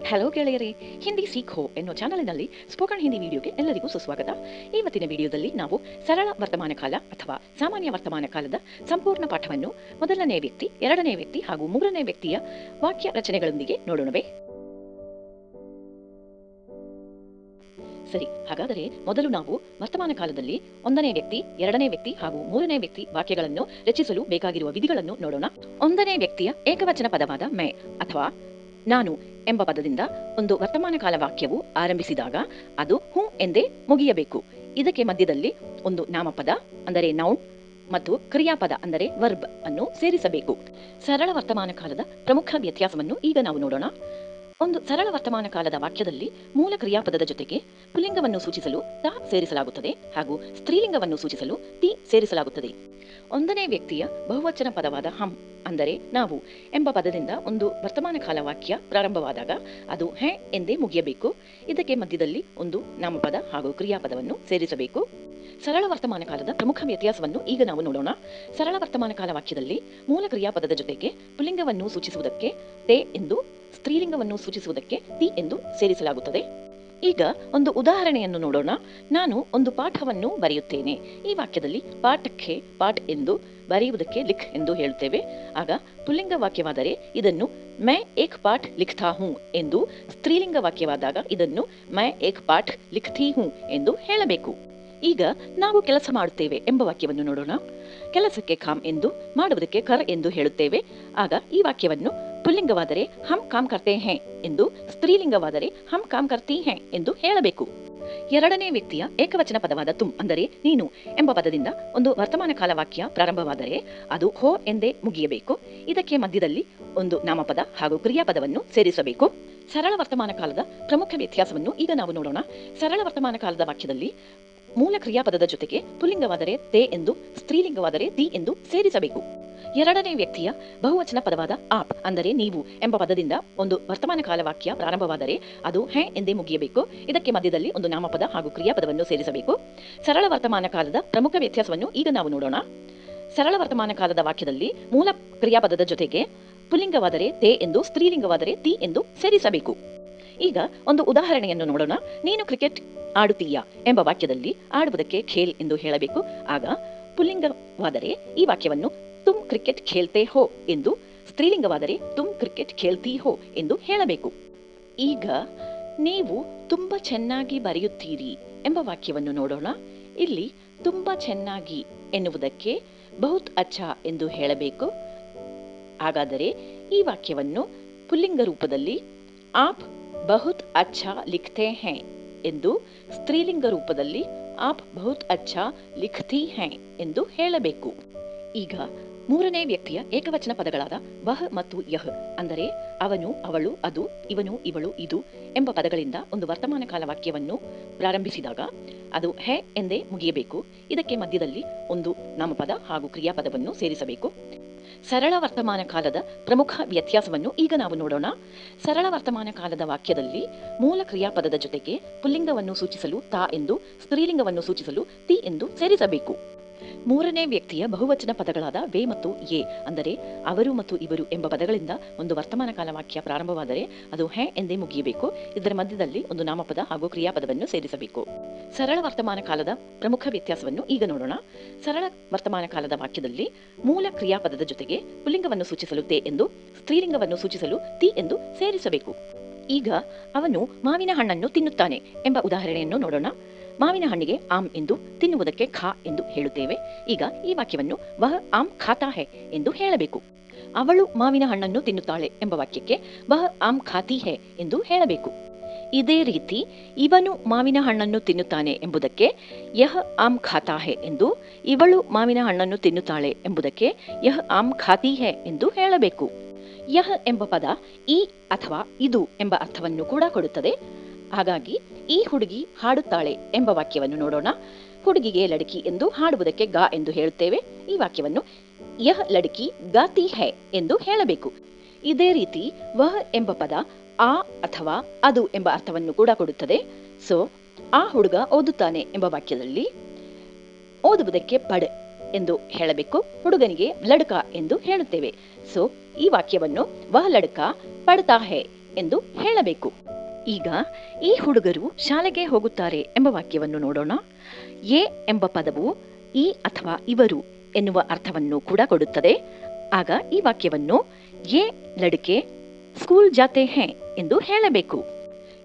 Hello ಗೆಳೆಯರೇ, ಹಿಂದಿ ಸೀಖೋ ಎನ್ನುವ ಚಾನಲಿನಲ್ಲಿ spoken Hindi ವಿಡಿಯೋಗೆ ಎಲ್ಲರಿಗೂ ಸುಸ್ವಾಗತ. ಇವತ್ತಿನ ವಿಡಿಯೋದಲ್ಲಿ ನಾವು ಸರಳ ವರ್ತಮಾನ ಕಾಲ ಅಥವಾ ಸಾಮಾನ್ಯ ವರ್ತಮಾನ ಕಾಲದ ಸಂಪೂರ್ಣ ಪಾಠವನ್ನು ಮೊದಲನೇ ವ್ಯಕ್ತಿ, ಎರಡನೇ ವ್ಯಕ್ತಿ ಹಾಗೂ ಮೂರನೇ ವ್ಯಕ್ತಿಯ ವಾಕ್ಯ ರಚನೆಗಳೊಂದಿಗೆ ನೋಡೋಣವೇ? ಸರಿ, ಹಾಗಾದರೆ ಮೊದಲು ನಾವು ವರ್ತಮಾನ ಕಾಲದಲ್ಲಿ ಒಂದನೇ ವ್ಯಕ್ತಿ, ಎರಡನೇ ವ್ಯಕ್ತಿ ಹಾಗೂ ಮೂರನೇ ವ್ಯಕ್ತಿ ವಾಕ್ಯಗಳನ್ನು ರಚಿಸಲು ಬೇಕಾಗಿರುವ ವಿಧಿಗಳನ್ನು ನೋಡೋಣ. ಒಂದನೇ ವ್ಯಕ್ತಿಯ ಏಕವಚನ ಪದವಾದ ಮೈ ಅಥವಾ ನಾನು ಎಂಬ ಪದದಿಂದ ಒಂದು ವರ್ತಮಾನ ಕಾಲ ವಾಕ್ಯವು ಆರಂಭಿಸಿದಾಗ ಅದು ಹೂ ಎಂದೇ ಮುಗಿಯಬೇಕು. ಇದಕ್ಕೆ ಮಧ್ಯದಲ್ಲಿ ಒಂದು ನಾಮಪದ ಅಂದರೆ ನೌನ್ ಮತ್ತು ಕ್ರಿಯಾಪದ ಅಂದರೆ ವರ್ಬ್ ಅನ್ನು ಸೇರಿಸಬೇಕು. ಸರಳ ವರ್ತಮಾನ ಕಾಲದ ಪ್ರಮುಖ ವ್ಯತ್ಯಾಸವನ್ನು ಈಗ ನಾವು ನೋಡೋಣ. ಒಂದು ಸರಳ ವರ್ತಮಾನ ಕಾಲದ ವಾಕ್ಯದಲ್ಲಿ ಮೂಲ ಕ್ರಿಯಾಪದದ ಜೊತೆಗೆ ಪುಲ್ಲಿಂಗವನ್ನು ಸೂಚಿಸಲು ತಾ ಸೇರಿಸಲಾಗುತ್ತದೆ ಹಾಗೂ ಸ್ತ್ರೀಲಿಂಗವನ್ನು ಸೂಚಿಸಲು ತಿ ಸೇರಿಸಲಾಗುತ್ತದೆ. ಒಂದನೇ ವ್ಯಕ್ತಿಯ ಬಹುವಚನ ಪದವಾದ ಹಮ್ ಅಂದರೆ ನಾವು ಎಂಬ ಪದದಿಂದ ಒಂದು ವರ್ತಮಾನ ಕಾಲ ವಾಕ್ಯ ಪ್ರಾರಂಭವಾದಾಗ ಅದು ಹೆ ಎಂದೇ ಮುಗಿಯಬೇಕು. ಇದಕ್ಕೆ ಮಧ್ಯದಲ್ಲಿ ಒಂದು ನಾಮಪದ ಹಾಗೂ ಕ್ರಿಯಾಪದವನ್ನು ಸೇರಿಸಬೇಕು. ಸರಳ ವರ್ತಮಾನ ಕಾಲದ ಪ್ರಮುಖ ವ್ಯತ್ಯಾಸವನ್ನು ಈಗ ನಾವು ನೋಡೋಣ. ಸರಳ ವರ್ತಮಾನ ಕಾಲ ವಾಕ್ಯದಲ್ಲಿ ಮೂಲ ಕ್ರಿಯಾಪದದ ಜೊತೆಗೆ ಪುಲ್ಲಿಂಗವನ್ನು ಸೂಚಿಸುವುದಕ್ಕೆ ತೇ ಎಂದು, ಸ್ತ್ರೀಲಿಂಗವನ್ನು ಸೂಚಿಸುವುದಕ್ಕೆ ತಿ ಎಂದು ಸೇರಿಸಲಾಗುತ್ತದೆ. ಈಗ ಒಂದು ಉದಾಹರಣೆಯನ್ನು ನೋಡೋಣ. ನಾನು ಒಂದು ಪಾಠವನ್ನು ಬರೆಯುತ್ತೇನೆ. ಈ ವಾಕ್ಯದಲ್ಲಿ ಪಾಠಕ್ಕೆ ಪಾಠ್ ಎಂದು, ಬರೆಯುವುದಕ್ಕೆ ಲಿಖ್ ಎಂದು ಹೇಳುತ್ತೇವೆ. ಆಗ ಪುಲ್ಲಿಂಗ ವಾಕ್ಯವಾದರೆ ಇದನ್ನು ಮೈ ಏಕ್ ಪಾಠ್ ಲಿಖ್ತಾ ಹೂಂ ಎಂದು, ಸ್ತ್ರೀಲಿಂಗ ವಾಕ್ಯವಾದಾಗ ಇದನ್ನು ಮೈ ಏಕ್ ಪಾಠ್ ಲಿಖ್ತಿ ಹೂಂ ಎಂದು ಹೇಳಬೇಕು. ಈಗ ನಾವು ಕೆಲಸ ಮಾಡುತ್ತೇವೆ ಎಂಬ ವಾಕ್ಯವನ್ನು ನೋಡೋಣ. ಕೆಲಸಕ್ಕೆ ಕಾಮ್ ಎಂದು, ಮಾಡುವುದಕ್ಕೆ ಕರ್ ಎಂದು ಹೇಳುತ್ತೇವೆ. ಆಗ ಈ ವಾಕ್ಯವನ್ನು ಪುಲ್ಲಿಂಗವಾದರೆ ಹಮ್ ಕಾಮ್ ಕರ್ತೆ ಹೇ ಎಂದು, ಸ್ತ್ರೀಲಿಂಗವಾದರೆ ಹಮ್ ಕಾಮ್ ಕರ್ತಿ ಹೇ ಎಂದು ಹೇಳಬೇಕು. ಎರಡನೇ ವ್ಯಕ್ತಿಯ ಏಕವಚನ ಪದವಾದ ತುಮ್ ಅಂದರೆ ನೀನು ಎಂಬ ಪದದಿಂದ ಒಂದು ವರ್ತಮಾನ ಕಾಲ ವಾಕ್ಯ ಪ್ರಾರಂಭವಾದರೆ ಅದು ಹೋ ಎಂದೇ ಮುಗಿಯಬೇಕು. ಇದಕ್ಕೆ ಮಧ್ಯದಲ್ಲಿ ಒಂದು ನಾಮಪದ ಹಾಗೂ ಕ್ರಿಯಾಪದವನ್ನು ಸೇರಿಸಬೇಕು. ಸರಳ ವರ್ತಮಾನ ಕಾಲದ ಪ್ರಮುಖ ವ್ಯತ್ಯಾಸವನ್ನು ಈಗ ನಾವು ನೋಡೋಣ. ಸರಳ ವರ್ತಮಾನ ಕಾಲದ ವಾಕ್ಯದಲ್ಲಿ ಮೂಲ ಕ್ರಿಯಾಪದದ ಜೊತೆಗೆ ಪುಲ್ಲಿಂಗವಾದರೆ ತೇ ಎಂದು, ಸ್ತ್ರೀಲಿಂಗವಾದರೆ ತಿ ಎಂದು ಸೇರಿಸಬೇಕು. ಎರಡನೇ ವ್ಯಕ್ತಿಯ ಬಹುವಚನ ಪದವಾದ ಆಪ್ ಅಂದರೆ ನೀವು ಎಂಬ ಪದದಿಂದ ಒಂದು ವರ್ತಮಾನ ಕಾಲ ವಾಕ್ಯ ಪ್ರಾರಂಭವಾದರೆ ಅದು ಹೆ ಎಂದೇ ಮುಗಿಯಬೇಕು. ಇದಕ್ಕೆ ಮಧ್ಯದಲ್ಲಿ ಒಂದು ನಾಮಪದ ಹಾಗೂ ಕ್ರಿಯಾಪದವನ್ನು ಸೇರಿಸಬೇಕು. ಸರಳ ವರ್ತಮಾನ ಕಾಲದ ಪ್ರಮುಖ ವ್ಯತ್ಯಾಸವನ್ನು ಈಗ ನಾವು ನೋಡೋಣ. ಸರಳ ವರ್ತಮಾನ ಕಾಲದ ವಾಕ್ಯದಲ್ಲಿ ಮೂಲ ಕ್ರಿಯಾಪದದ ಜೊತೆಗೆ ಪುಲ್ಲಿಂಗವಾದರೆ ತೇ ಎಂದು, ಸ್ತ್ರೀಲಿಂಗವಾದರೆ ತಿ ಎಂದು ಸೇರಿಸಬೇಕು. ಈಗ ಒಂದು ಉದಾಹರಣೆಯನ್ನು ನೋಡೋಣ. ನೀನು ಕ್ರಿಕೆಟ್ ಆಡುತ್ತೀಯಾ ಎಂಬ ವಾಕ್ಯದಲ್ಲಿ ಆಡುವುದಕ್ಕೆ ಖೇಲ್ ಎಂದು ಹೇಳಬೇಕು. ಆಗ ಪುಲ್ಲಿಂಗವಾದರೆ ಈ ವಾಕ್ಯವನ್ನು ತುಮ್ ಕ್ರಿಕೆಟ್ ಖೇಲ್ತೆ ಹೋ ಎಂದು, ಸ್ತ್ರೀಲಿಂಗವಾದರೆ ತುಮ್ ಕ್ರಿಕೆಟ್ ಖೇಲ್ತಿ ಹೋ ಎಂದು ಹೇಳಬೇಕು. ಈಗ ನೀವು ತುಂಬ ಚೆನ್ನಾಗಿ ಬರೆಯುತ್ತೀರಿ ಎಂಬ ವಾಕ್ಯವನ್ನು ನೋಡೋಣ. ಇಲ್ಲಿ ತುಂಬ ಚೆನ್ನಾಗಿ ಎನ್ನುವುದಕ್ಕೆ ಬಹುತ್ ಅಚ್ಚಾ ಎಂದು ಹೇಳಬೇಕು. ಹಾಗಾದರೆ ಈ ವಾಕ್ಯವನ್ನು ಪುಲ್ಲಿಂಗ ರೂಪದಲ್ಲಿ ಆಪ್ ಬಹುತ್ ಅಚ್ಚಾ ಲಿಖ್ತೆ ಹೇ ಎಂದು, ಸ್ತ್ರೀಲಿಂಗ ರೂಪದಲ್ಲಿ ಆಪ್ ಬಹುತ್ ಅಚ್ಚಾ ಲಿಖ್ತಿ ಹೇ ಎಂದು ಹೇಳಬೇಕು. ಈಗ ಮೂರನೇ ವ್ಯಕ್ತಿಯ ಏಕವಚನ ಪದಗಳಾದ ವಹ ಮತ್ತು ಯಹ ಅಂದರೆ ಅವನು, ಅವಳು, ಅದು, ಇವನು, ಇವಳು, ಇದು ಎಂಬ ಪದಗಳಿಂದ ಒಂದು ವರ್ತಮಾನ ಕಾಲ ವಾಕ್ಯವನ್ನು ಪ್ರಾರಂಭಿಸಿದಾಗ ಅದು ಹೆ ಎಂದೇ ಮುಗಿಯಬೇಕು. ಇದಕ್ಕೆ ಮಧ್ಯದಲ್ಲಿ ಒಂದು ನಾಮಪದ ಹಾಗೂ ಕ್ರಿಯಾಪದವನ್ನು ಸೇರಿಸಬೇಕು. ಸರಳ ವರ್ತಮಾನ ಕಾಲದ ಪ್ರಮುಖ ವ್ಯತ್ಯಾಸವನ್ನು ಈಗ ನಾವು ನೋಡೋಣ. ಸರಳ ವರ್ತಮಾನ ಕಾಲದ ವಾಕ್ಯದಲ್ಲಿ ಮೂಲ ಕ್ರಿಯಾಪದದ ಜೊತೆಗೆ ಪುಲ್ಲಿಂಗವನ್ನು ಸೂಚಿಸಲು ತಾ ಎಂದು, ಸ್ತ್ರೀಲಿಂಗವನ್ನು ಸೂಚಿಸಲು ತಿ ಎಂದು ಸೇರಿಸಬೇಕು. ಮೂರನೇ ವ್ಯಕ್ತಿಯ ಬಹುವಚನ ಪದಗಳಾದ ವೇ ಮತ್ತು ಯೇ ಅಂದರೆ ಅವರು ಮತ್ತು ಇವರು ಎಂಬ ಪದಗಳಿಂದ ಒಂದು ವರ್ತಮಾನ ಕಾಲ ವಾಕ್ಯ ಪ್ರಾರಂಭವಾದರೆ ಅದು ಹೆ ಎಂದೇ ಮುಗಿಯಬೇಕು. ಇದರ ಮಧ್ಯದಲ್ಲಿ ಒಂದು ನಾಮಪದ ಹಾಗೂ ಕ್ರಿಯಾಪದವನ್ನು ಸೇರಿಸಬೇಕು. ಸರಳ ವರ್ತಮಾನ ಕಾಲದ ಪ್ರಮುಖ ವ್ಯತ್ಯಾಸವನ್ನು ಈಗ ನೋಡೋಣ. ಸರಳ ವರ್ತಮಾನ ಕಾಲದ ವಾಕ್ಯದಲ್ಲಿ ಮೂಲ ಕ್ರಿಯಾಪದದ ಜೊತೆಗೆ ಪುಲ್ಲಿಂಗವನ್ನು ಸೂಚಿಸಲು ತೇ ಎಂದು, ಸ್ತ್ರೀಲಿಂಗವನ್ನು ಸೂಚಿಸಲು ತಿ ಎಂದು ಸೇರಿಸಬೇಕು. ಈಗ ಅವನು ಮಾವಿನ ಹಣ್ಣನ್ನು ತಿನ್ನುತ್ತಾನೆ ಎಂಬ ಉದಾಹರಣೆಯನ್ನು ನೋಡೋಣ. ಮಾವಿನ ಹಣ್ಣಿಗೆ ಆಮ್ ಎಂದು, ತಿನ್ನುವುದಕ್ಕೆ ಖಾ ಎಂದು ಹೇಳುತ್ತೇವೆ. ಈಗ ಈ ವಾಕ್ಯವನ್ನು ವಹ ಆಮ್ ಖಾತಾ ಹೇ ಎಂದು ಹೇಳಬೇಕು. ಅವಳು ಮಾವಿನ ಹಣ್ಣನ್ನು ತಿನ್ನುತ್ತಾಳೆ ಎಂಬ ವಾಕ್ಯಕ್ಕೆ ವಹ ಆಮ್ ಖಾತಿ ಹೇ ಎಂದು ಹೇಳಬೇಕು. ಇದೇ ರೀತಿ ಇವನು ಮಾವಿನ ಹಣ್ಣನ್ನು ತಿನ್ನುತ್ತಾನೆ ಎಂಬುದಕ್ಕೆ ಯಹ ಆಮ್ ಖಾತಾ ಹೇ ಎಂದು, ಇವಳು ಮಾವಿನ ಹಣ್ಣನ್ನು ತಿನ್ನುತ್ತಾಳೆ ಎಂಬುದಕ್ಕೆ ಯಹ ಆಮ್ ಖಾತಿ ಹೇ ಎಂದು ಹೇಳಬೇಕು. ಯಹ ಎಂಬ ಪದ ಈ ಅಥವಾ ಇದು ಎಂಬ ಅರ್ಥವನ್ನು ಕೂಡ ಕೊಡುತ್ತದೆ. ಹಾಗಾಗಿ ಈ ಹುಡುಗಿ ಹಾಡುತ್ತಾಳೆ ಎಂಬ ವಾಕ್ಯವನ್ನು ನೋಡೋಣ. ಹುಡುಗಿಗೆ ಲಡಕಿ ಎಂದು, ಹಾಡುವುದಕ್ಕೆ ಗಾ ಎಂದು ಹೇಳುತ್ತೇವೆ. ಈ ವಾಕ್ಯವನ್ನು ಯಹ ಲಡಕಿ ಗಾತಿ ಹೈ ಎಂದು ಹೇಳಬೇಕು. ಇದೇ ರೀತಿ ವಹ ಎಂಬ ಪದ ಆ ಅಥವಾ ಅದು ಎಂಬ ಅರ್ಥವನ್ನು ಕೂಡ ಕೊಡುತ್ತದೆ. ಸೊ ಆ ಹುಡುಗ ಓದುತ್ತಾನೆ ಎಂಬ ವಾಕ್ಯದಲ್ಲಿ ಓದುವುದಕ್ಕೆ ಪಡ್ ಎಂದು ಹೇಳಬೇಕು. ಹುಡುಗನಿಗೆ ಲಡ್ಕ ಎಂದು ಹೇಳುತ್ತೇವೆ. ಸೊ ಈ ವಾಕ್ಯವನ್ನು ವಹ ಲಡ್ಕ ಪಡ್ತಾ ಹೈ ಎಂದು ಹೇಳಬೇಕು. ಈಗ ಈ ಹುಡುಗರು ಶಾಲೆಗೆ ಹೋಗುತ್ತಾರೆ ಎಂಬ ವಾಕ್ಯವನ್ನು ನೋಡೋಣ. ಯೇ ಎಂಬ ಪದವು ಈ ಅಥವಾ ಇವರು ಎನ್ನುವ ಅರ್ಥವನ್ನು ಕೂಡ ಕೊಡುತ್ತದೆ. ಆಗ ಈ ವಾಕ್ಯವನ್ನು ಯೇ ಲಡ್ಕೆ ಸ್ಕೂಲ್ ಜಾತೆ ಹೇ ಎಂದು ಹೇಳಬೇಕು.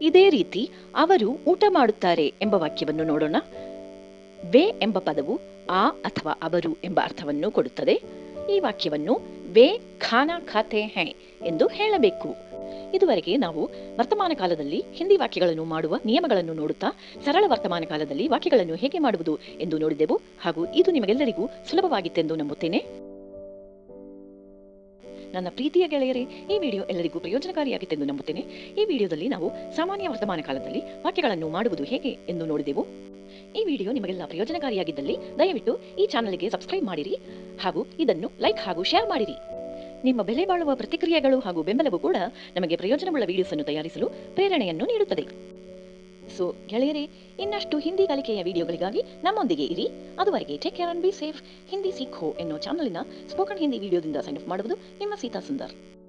ಇದೇ ರೀತಿ ಅವರು ಊಟ ಮಾಡುತ್ತಾರೆ ಎಂಬ ವಾಕ್ಯವನ್ನು ನೋಡೋಣ. ವೇ ಎಂಬ ಪದವು ಆ ಅಥವಾ ಅವರು ಎಂಬ ಅರ್ಥವನ್ನು ಕೊಡುತ್ತದೆ. ಈ ವಾಕ್ಯವನ್ನು ವೇ ಖಾನಾ ಖಾತೆ ಹೇ ಎಂದು ಹೇಳಬೇಕು. ಇದುವರೆಗೆ ನಾವು ವರ್ತಮಾನ ಕಾಲದಲ್ಲಿ ಹಿಂದಿ ವಾಕ್ಯಗಳನ್ನು ಮಾಡುವ ನಿಯಮಗಳನ್ನು ನೋಡುತ್ತಾ ಸರಳ ವರ್ತಮಾನ ಕಾಲದಲ್ಲಿ ವಾಕ್ಯಗಳನ್ನು ಹೇಗೆ ಮಾಡುವುದು ಎಂದು ನೋಡಿದೆವು. ಹಾಗೂ ಇದು ನಿಮಗೆಲ್ಲರಿಗೂ ಸುಲಭವಾಗಿತ್ತೆಂದು ನಂಬುತ್ತೇನೆ. ನನ್ನ ಪ್ರೀತಿಯ ಗೆಳೆಯರೇ, ಈ ವಿಡಿಯೋ ಎಲ್ಲರಿಗೂ ಪ್ರಯೋಜನಕಾರಿಯಾಗಿತ್ತೆಂದು ನಂಬುತ್ತೇನೆ. ಈ ವಿಡಿಯೋದಲ್ಲಿ ನಾವು ಸಾಮಾನ್ಯ ವರ್ತಮಾನ ಕಾಲದಲ್ಲಿ ವಾಕ್ಯಗಳನ್ನು ಮಾಡುವುದು ಹೇಗೆ ಎಂದು ನೋಡಿದೆವು. ಈ ವಿಡಿಯೋ ನಿಮಗೆಲ್ಲ ಪ್ರಯೋಜನಕಾರಿಯಾಗಿದ್ದಲ್ಲಿ ದಯವಿಟ್ಟು ಈ ಚಾನಲ್ಗೆ ಸಬ್ಸ್ಕ್ರೈಬ್ ಮಾಡಿರಿ ಹಾಗೂ ಇದನ್ನು ಲೈಕ್ ಹಾಗೂ ಶೇರ್ ಮಾಡಿರಿ. ನಿಮ್ಮ ಬೆಲೆ ಬಾಳುವ ಪ್ರತಿಕ್ರಿಯೆಗಳು ಹಾಗೂ ಬೆಂಬಲವು ಕೂಡ ನಮಗೆ ಪ್ರಯೋಜನವುಳ್ಳ ವಿಡಿಯೋಸ್ ಅನ್ನು ತಯಾರಿಸಲು ಪ್ರೇರಣೆಯನ್ನು ನೀಡುತ್ತದೆ. ಸೊ ಗೆಳೆಯರೇ, ಇನ್ನಷ್ಟು ಹಿಂದಿ ಕಲಿಕೆಯ ವಿಡಿಯೋಗಳಿಗಾಗಿ ನಮ್ಮೊಂದಿಗೆ ಇರಿ. ಅದುವರೆಗೆ take care and be safe. Hindi Seekho ಎನ್ನುವ ಚಾನಲಿನ ಸ್ಪೋಕನ್ ಹಿಂದಿ ವಿಡಿಯೋದಿಂದ ಸೈನ್ ಅಪ್ ಮಾಡುವುದು ನಿಮ್ಮ ಸೀತಾ ಸುಂದರ್.